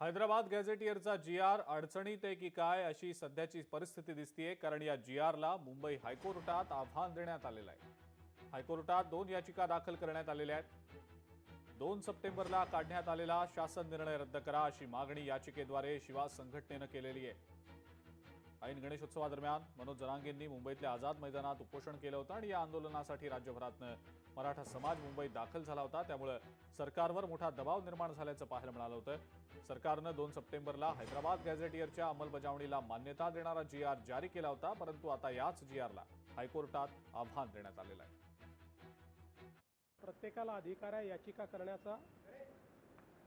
Hyderabad गॅझेटियरचा G.R.. अडचणीत आहे की काय अशी सध्याची परिस्थिती दिसतीये, कारण या जी.आर.ला मुंबई हायकोर्टात आव्हान देण्यात आलेलं आहे। हायकोर्टात 2 याचिका दाखल करण्यात आलेल्या आहेत। 2 सप्टेंबरला काढण्यात आलेला शासन निर्णय रद्द करा अशी मागणी याचिकेद्वारे शिवा संघटनेनं केलेली आहे। ऐन गणेशोत्सवादरम्यान मनोज जरांगेंनी मुंबईतल्या आझाद मैदानात उपोषण केलं होतं आणि या आंदोलनासाठी राज्यभरातनं मराठा समाज मुंबईत दाखल झाला होता। त्यामुळे सरकारवर मोठा दबाव निर्माण झाल्याचं पाहायला मिळालं होतं। सरकारनं 2 सप्टेंबरला हैदराबाद गॅझेटियरच्या अंमलबजावणीला मान्यता देणारा जी.आर. जारी केला होता, परंतु आता याच जी.आर.ला हायकोर्टात आव्हान देण्यात आलेलं आहे। प्रत्येकाला अधिकार आहे याचिका करण्याचा,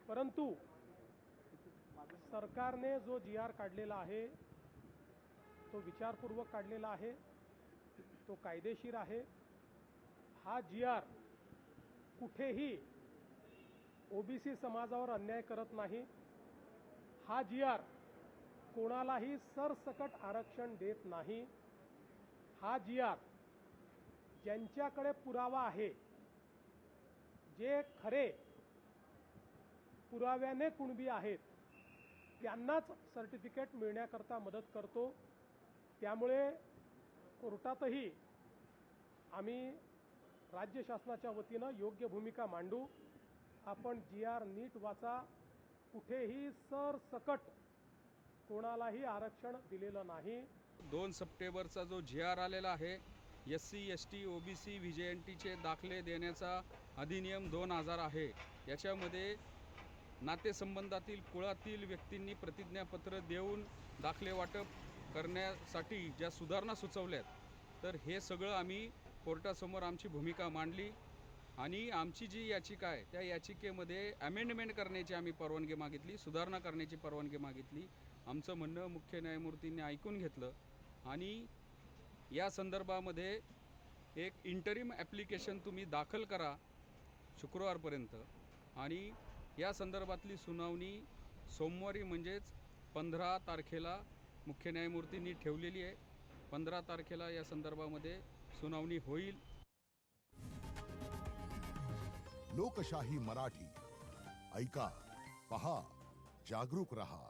परंतु सरकारने जो जी.आर. काढलेला आहे तो विचारपूर्वक काढलेला आहे, तो कायदेशीर आहे। हा जी.आर. कुठेही ओबीसी समाजावर अन्याय करत नाही। हा जी.आर. कोणालाही सरसकट आरक्षण देत नाही। हा जी.आर. ज्यांच्याकडे पुरावा आहे, जे खरे पुराव्याने कुणबी आहेत, त्यांनाच सर्टिफिकेट मिळण्याकरता मदत करतो। त्यामुळे कोर्टातही आम्ही राज्य शासनाच्या वतीनं योग्य भूमिका मांडू। आपण जी.आर. नीट वाचा। कुठेही सरसकट कोणालाही आरक्षण दिलेलं नाही। 2 सप्टेंबरचा जो जी.आर. आलेला आहे, SC, ST, OBC, VJNTचे दाखले देण्याचा अधिनियम 2000 आहे। याच्यामध्ये नातेसंबंधातील कुळातील व्यक्तींनी प्रतिज्ञापत्र देऊन दाखले वाटप करण्यासाठी ज्या सुधारणा सुचवल्यात, तर हे सगळं आम्ही कोर्टासमोर आमची भूमिका मांडली आणि आमची जी याचिका आहे त्या याचिकेमध्ये अमेंडमेंट करण्याची आम्ही परवानगी मागितली, सुधारणा करण्याची परवानगी मागितली। आमचं म्हणणं मुख्य न्यायमूर्तींनी ऐकून घेतलं आणि या संदर्भामध्ये एक इंटरिम ॲप्लिकेशन तुम्ही दाखल करा शुक्रवारपर्यंत आणि या संदर्भातली सुनावणी सोमवारी म्हणजेच 15 तारखेला मुख्य न्यायमूर्तींनी ठेवलेली आहे। 15 तारखेला या संदर्भामध्ये सुनावणी होईल। लोकशाही मराठी ऐका, पहा, जागरूक रहा।